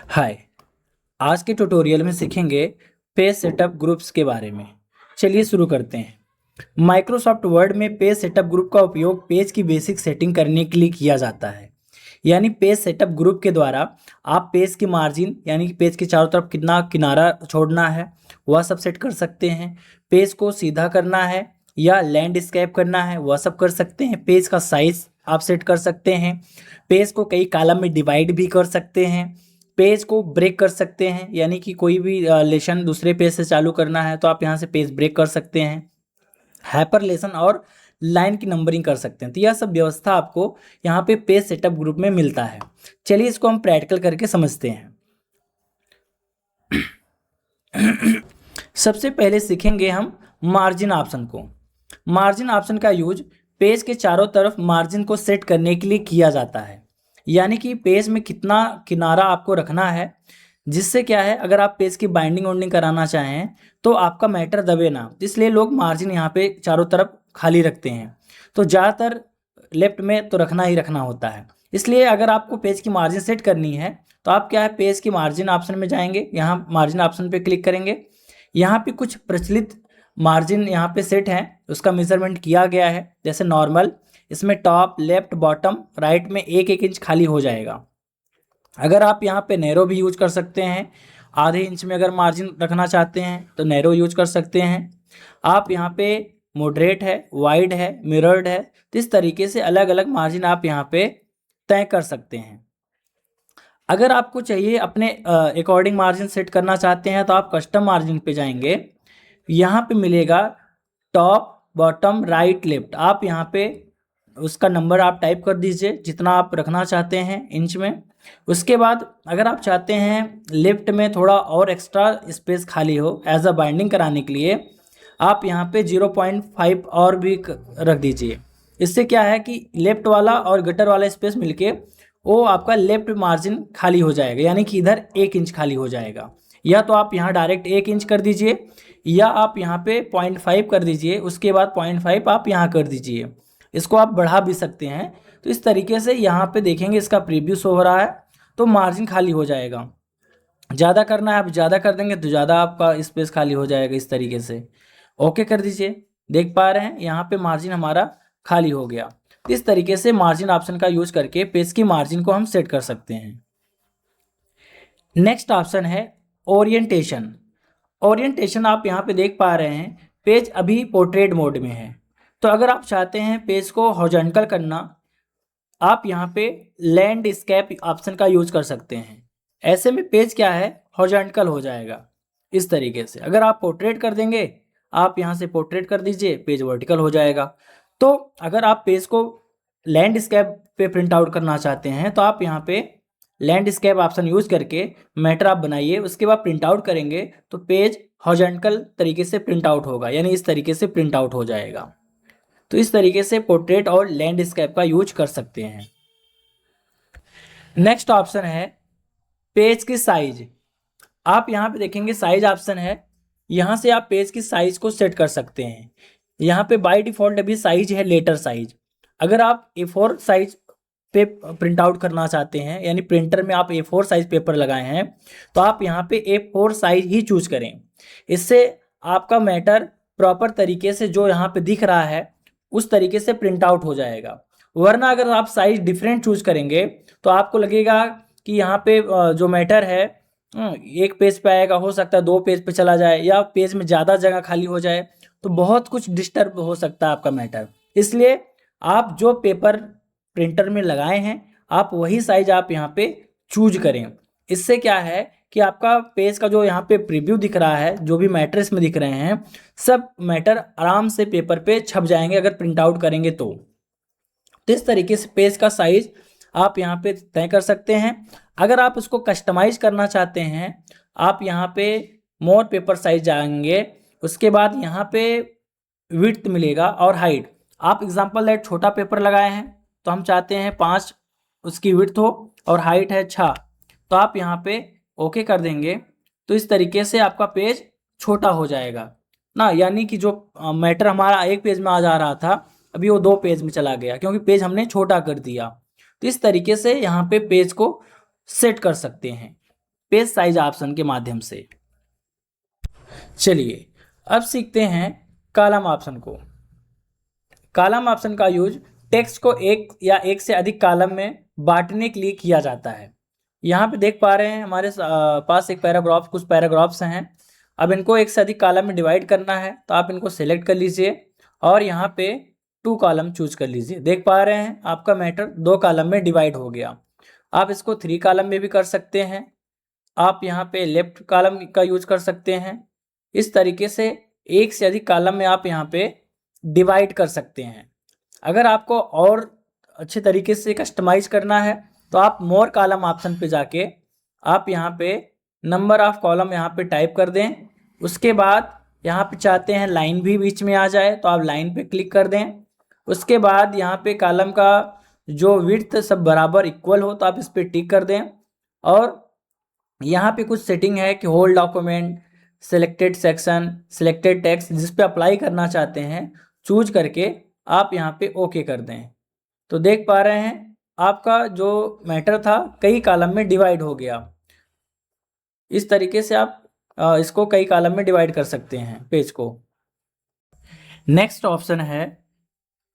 हाय। आज के ट्यूटोरियल में सीखेंगे पेज सेटअप ग्रुप्स के बारे में। चलिए शुरू करते हैं। माइक्रोसॉफ्ट वर्ड में पेज सेटअप ग्रुप का उपयोग पेज की बेसिक सेटिंग करने के लिए किया जाता है। यानी पेज सेटअप ग्रुप के द्वारा आप पेज की मार्जिन यानी कि पेज के चारों तरफ कितना किनारा छोड़ना है वह सब सेट कर सकते हैं। पेज को सीधा करना है या लैंडस्केप करना है वह सब कर सकते हैं। पेज का साइज आप सेट कर सकते हैं। पेज को कई कॉलम में डिवाइड भी कर सकते हैं। पेज को ब्रेक कर सकते हैं, यानी कि कोई भी लेसन दूसरे पेज से चालू करना है तो आप यहाँ से पेज ब्रेक कर सकते हैं। हाइपर लेसन और लाइन की नंबरिंग कर सकते हैं। तो यह सब व्यवस्था आपको यहाँ पे पेज सेटअप ग्रुप में मिलता है। चलिए इसको हम प्रैक्टिकल करके समझते हैं। सबसे पहले सीखेंगे हम मार्जिन ऑप्शन को। मार्जिन ऑप्शन का यूज पेज के चारों तरफ मार्जिन को सेट करने के लिए किया जाता है। यानी कि पेज में कितना किनारा आपको रखना है, जिससे क्या है अगर आप पेज की बाइंडिंग वाइंडिंग कराना चाहें तो आपका मैटर दबे ना, इसलिए लोग मार्जिन यहाँ पे चारों तरफ खाली रखते हैं। तो ज़्यादातर लेफ्ट में तो रखना ही रखना होता है। इसलिए अगर आपको पेज की मार्जिन सेट करनी है तो आप क्या है पेज की मार्जिन ऑप्शन में जाएंगे, यहाँ मार्जिन ऑप्शन पे क्लिक करेंगे। यहाँ पे कुछ प्रचलित मार्जिन यहाँ पे सेट हैं, उसका मेजरमेंट किया गया है। जैसे नॉर्मल, इसमें टॉप लेफ्ट बॉटम राइट में एक एक इंच खाली हो जाएगा। अगर आप यहाँ पे नैरो भी यूज कर सकते हैं, आधे इंच में अगर मार्जिन रखना चाहते हैं तो नैरो यूज कर सकते हैं। आप यहाँ पे मॉडरेट है, वाइड है, मिरर्ड है, तो इस तरीके से अलग अलग मार्जिन आप यहाँ पे तय कर सकते हैं। अगर आपको चाहिए अपने अकॉर्डिंग मार्जिन सेट करना चाहते हैं तो आप कस्टम मार्जिन पे जाएंगे। यहाँ पे मिलेगा टॉप बॉटम राइट लेफ्ट। आप यहाँ पे उसका नंबर आप टाइप कर दीजिए जितना आप रखना चाहते हैं इंच में। उसके बाद अगर आप चाहते हैं लेफ्ट में थोड़ा और एक्स्ट्रा स्पेस खाली हो एज अ बाइंडिंग कराने के लिए, आप यहाँ पे 0.5 और भी रख दीजिए। इससे क्या है कि लेफ्ट वाला और गटर वाला स्पेस मिलके वो आपका लेफ्ट मार्जिन खाली हो जाएगा, यानी कि इधर 1 इंच खाली हो जाएगा। या तो आप यहाँ डायरेक्ट 1 इंच कर दीजिए या आप यहाँ पे 0.5 कर दीजिए, उसके बाद 0.5 आप यहाँ कर दीजिए। इसको आप बढ़ा भी सकते हैं। तो इस तरीके से यहाँ पे देखेंगे इसका प्रीव्यू शो हो रहा है तो मार्जिन खाली हो जाएगा। ज़्यादा करना है आप ज़्यादा कर देंगे तो ज़्यादा आपका स्पेस खाली हो जाएगा। इस तरीके से ओके कर दीजिए। देख पा रहे हैं यहाँ पे मार्जिन हमारा खाली हो गया। इस तरीके से मार्जिन ऑप्शन का यूज करके पेज की मार्जिन को हम सेट कर सकते हैं। नेक्स्ट ऑप्शन है ओरिएंटेशन। ओरिएंटेशन आप यहाँ पे देख पा रहे हैं पेज अभी पोर्ट्रेट मोड में है। तो अगर आप चाहते हैं पेज को हॉरिजॉन्टल करना, आप यहाँ पे लैंडस्केप ऑप्शन का यूज कर सकते हैं। ऐसे में पेज क्या है हॉरिजॉन्टल हो जाएगा इस तरीके से। अगर आप पोर्ट्रेट कर देंगे, आप यहाँ से पोर्ट्रेट कर दीजिए, पेज वर्टिकल हो जाएगा। तो अगर आप पेज को लैंडस्केप पे प्रिंट आउट करना चाहते हैं तो आप यहाँ पे लैंडस्केप ऑप्शन यूज करके मैटर आप बनाइए, उसके बाद प्रिंट आउट करेंगे तो पेज हॉरिजॉन्टल तरीके से प्रिंट आउट होगा, यानी इस तरीके से प्रिंट आउट हो जाएगा। तो इस तरीके से पोर्ट्रेट और लैंडस्केप का यूज कर सकते हैं। नेक्स्ट ऑप्शन है पेज की साइज। आप यहाँ पे देखेंगे साइज ऑप्शन है, यहाँ से आप पेज की साइज को सेट कर सकते हैं। यहाँ पे बाय डिफॉल्ट अभी साइज है लेटर साइज। अगर आप A4 साइज पे प्रिंट आउट करना चाहते हैं, यानी प्रिंटर में आप A4 साइज पेपर लगाए हैं, तो आप यहाँ पे A4 साइज ही चूज करें। इससे आपका मैटर प्रॉपर तरीके से जो यहाँ पे दिख रहा है उस तरीके से प्रिंट आउट हो जाएगा। वरना अगर आप साइज डिफरेंट चूज करेंगे तो आपको लगेगा कि यहाँ पे जो मैटर है एक पेज पे आएगा, हो सकता है 2 पेज पे चला जाए या पेज में ज़्यादा जगह खाली हो जाए, तो बहुत कुछ डिस्टर्ब हो सकता है आपका मैटर। इसलिए आप जो पेपर प्रिंटर में लगाए हैं आप वही साइज आप यहाँ पे चूज करें। इससे क्या है कि आपका पेज का जो यहाँ पे प्रीव्यू दिख रहा है, जो भी मैटर इसमें दिख रहे हैं, सब मैटर आराम से पेपर पे छप जाएंगे अगर प्रिंट आउट करेंगे तो। इस तरीके से पेज का साइज आप यहाँ पे तय कर सकते हैं। अगर आप उसको कस्टमाइज करना चाहते हैं, आप यहाँ पे मोर पेपर साइज जाएंगे, उसके बाद यहाँ पे विड्थ मिलेगा और हाइट। आप एग्जांपल दैट छोटा पेपर लगाए हैं तो हम चाहते हैं 5 उसकी विड्थ हो और हाइट है 6, तो आप यहाँ पे ओके कर देंगे। तो इस तरीके से आपका पेज छोटा हो जाएगा ना, यानी कि जो मैटर हमारा एक पेज में आ जा रहा था अभी वो 2 पेज में चला गया क्योंकि पेज हमने छोटा कर दिया। तो इस तरीके से यहाँ पे पेज को सेट कर सकते हैं। पेज साइज ऑप्शन के माध्यम से। चलिए अब सीखते हैं कॉलम ऑप्शन को। कॉलम ऑप्शन का यूज टेक्स्ट को एक या एक से अधिक कॉलम में बांटने के लिए किया जाता है। यहाँ पे देख पा रहे हैं हमारे पास एक पैराग्राफ, कुछ पैराग्राफ्स हैं। अब इनको एक से अधिक कॉलम में डिवाइड करना है, तो आप इनको सेलेक्ट कर लीजिए और यहाँ पे 2 कॉलम चूज कर लीजिए। देख पा रहे हैं आपका मैटर 2 कॉलम में डिवाइड हो गया। आप इसको 3 कॉलम में भी कर सकते हैं। आप यहाँ पे लेफ्ट कॉलम का यूज कर सकते हैं। इस तरीके से एक से अधिक कॉलम में आप यहाँ पे डिवाइड कर सकते हैं। अगर आपको और अच्छे तरीके से कस्टमाइज करना है तो आप मोर कॉलम ऑप्शन पे जाके आप यहाँ पे नंबर ऑफ कॉलम यहाँ पे टाइप कर दें। उसके बाद यहाँ पे चाहते हैं लाइन भी बीच में आ जाए तो आप लाइन पे क्लिक कर दें। उसके बाद यहाँ पे कॉलम का जो विड्थ सब बराबर इक्वल हो तो आप इस पर टिक कर दें। और यहाँ पे कुछ सेटिंग है कि whole document, selected section, selected text, जिस पे अप्लाई करना चाहते हैं चूज करके आप यहाँ पे ओके कर दें। तो देख पा रहे हैं आपका जो मैटर था कई कॉलम में डिवाइड हो गया। इस तरीके से आप इसको कई कॉलम में डिवाइड कर सकते हैं पेज को। नेक्स्ट ऑप्शन है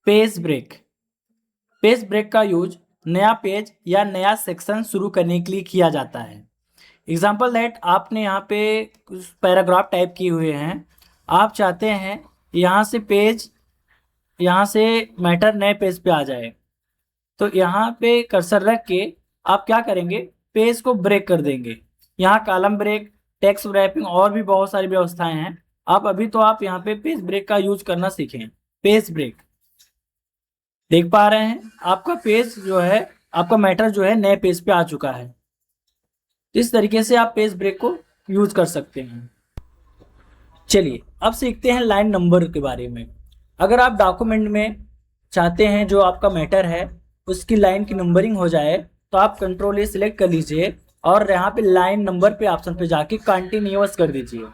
पेज ब्रेक। पेज ब्रेक का यूज नया पेज या नया सेक्शन शुरू करने के लिए किया जाता है। एग्जाम्पल दैट आपने यहाँ पे कुछ पैराग्राफ टाइप किए हुए हैं, आप चाहते हैं यहाँ से पेज, यहाँ से मैटर नए पेज पे आ जाए, तो यहाँ पे कर्सर रख के आप क्या करेंगे, पेज को ब्रेक कर देंगे। यहाँ कॉलम ब्रेक, टेक्स्ट रैपिंग और भी बहुत सारी व्यवस्थाएं हैं। आप यहाँ पे पेज ब्रेक का यूज करना सीखें। पेज ब्रेक देख पा रहे हैं आपका पेज जो है, आपका मैटर जो है नए पेज पे आ चुका है। इस तरीके से आप पेज ब्रेक को यूज कर सकते हैं। चलिए अब सीखते हैं लाइन नंबर के बारे में। अगर आप डॉक्यूमेंट में चाहते हैं जो आपका मैटर है उसकी लाइन की नंबरिंग हो जाए तो आप कंट्रोल ए सिलेक्ट कर लीजिए और यहाँ पे लाइन नंबर पे ऑप्शन पे जाके कंटिन्यूअस कर दीजिए।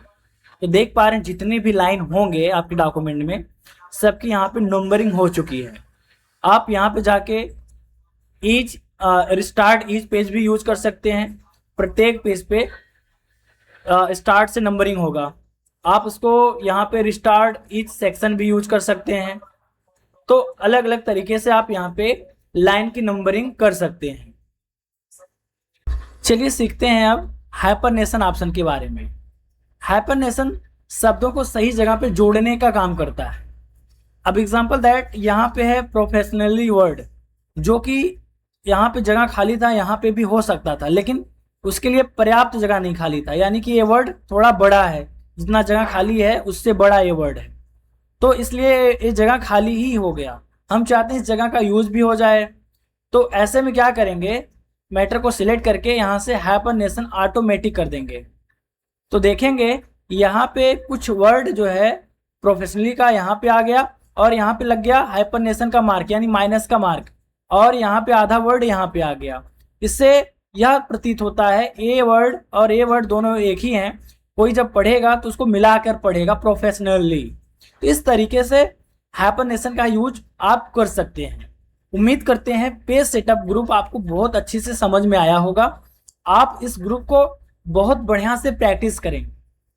तो देख पा रहे हैं जितने भी लाइन होंगे आपके डॉक्यूमेंट में सबकी यहाँ पे नंबरिंग हो चुकी है। आप यहाँ पे जाके ईच रिस्टार्ट ईच पेज भी यूज कर सकते हैं। प्रत्येक पेज पे स्टार्ट से नंबरिंग होगा। आप उसको यहाँ पे रिस्टार्ट ईच सेक्शन भी यूज कर सकते हैं। तो अलग अलग तरीके से आप यहाँ पे लाइन की नंबरिंग कर सकते हैं। चलिए सीखते हैं अब हाइपरनेशन ऑप्शन के बारे में। हाइपरनेशन शब्दों को सही जगह पे जोड़ने का काम करता है। अब एग्जांपल दैट यहाँ पे है प्रोफेशनली वर्ड, जो कि यहाँ पे जगह खाली था, यहाँ पे भी हो सकता था, लेकिन उसके लिए पर्याप्त जगह नहीं खाली था, यानी कि ये वर्ड थोड़ा बड़ा है, जितना जगह खाली है उससे बड़ा ये वर्ड है, तो इसलिए ये जगह खाली ही हो गया। हम चाहते हैं इस जगह का यूज भी हो जाए, तो ऐसे में क्या करेंगे, मैटर को सिलेक्ट करके यहाँ से हाइपरनेशन ऑटोमेटिक कर देंगे। तो देखेंगे यहाँ पे कुछ वर्ड जो है प्रोफेशनली का यहाँ पे आ गया और यहाँ पे लग गया हाइपरनेशन का मार्क यानी माइनस का मार्क, और यहाँ पे आधा वर्ड यहाँ पे आ गया। इससे यह प्रतीत होता है ए वर्ड और ए वर्ड दोनों एक ही हैं, कोई जब पढ़ेगा तो उसको मिलाकर पढ़ेगा प्रोफेशनली। तो इस तरीके से हाइपरनेशन का यूज आप कर सकते हैं। उम्मीद करते हैं पेज सेटअप ग्रुप आपको बहुत अच्छे से समझ में आया होगा। आप इस ग्रुप को बहुत बढ़िया से प्रैक्टिस करें।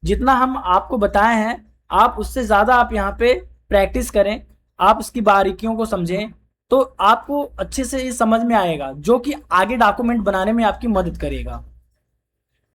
जितना हम आपको बताए हैं आप उससे ज़्यादा आप यहाँ पे प्रैक्टिस करें, आप इसकी बारीकियों को समझें, तो आपको अच्छे से ये समझ में आएगा, जो कि आगे डॉक्यूमेंट बनाने में आपकी मदद करेगा।